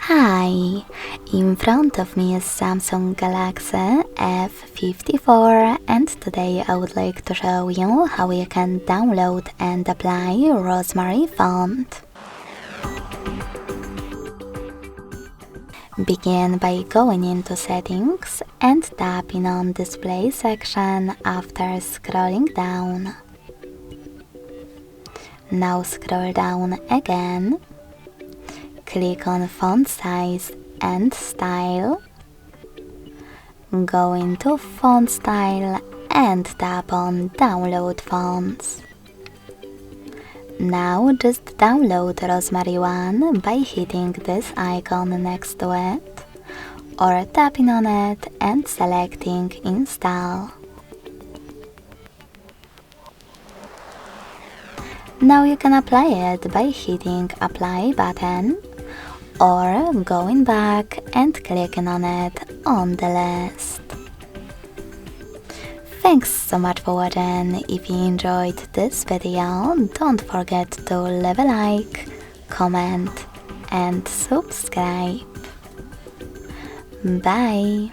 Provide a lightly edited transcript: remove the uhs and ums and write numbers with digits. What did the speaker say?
Hi, in front of me is Samsung Galaxy F54 and today I would like to show you how you can download and apply Rosemary font. Begin by going into settings and tapping on display section after scrolling down. Now scroll down again. Click on font size and style. Go into font style and tap on download fonts. Now just download Rosemary 1 by hitting this icon next to it or tapping on it and selecting install. Now you can apply it by hitting apply button or going back and clicking on it on the list. Thanks so much for watching. If you enjoyed this video, don't forget to leave a like, comment and subscribe. Bye!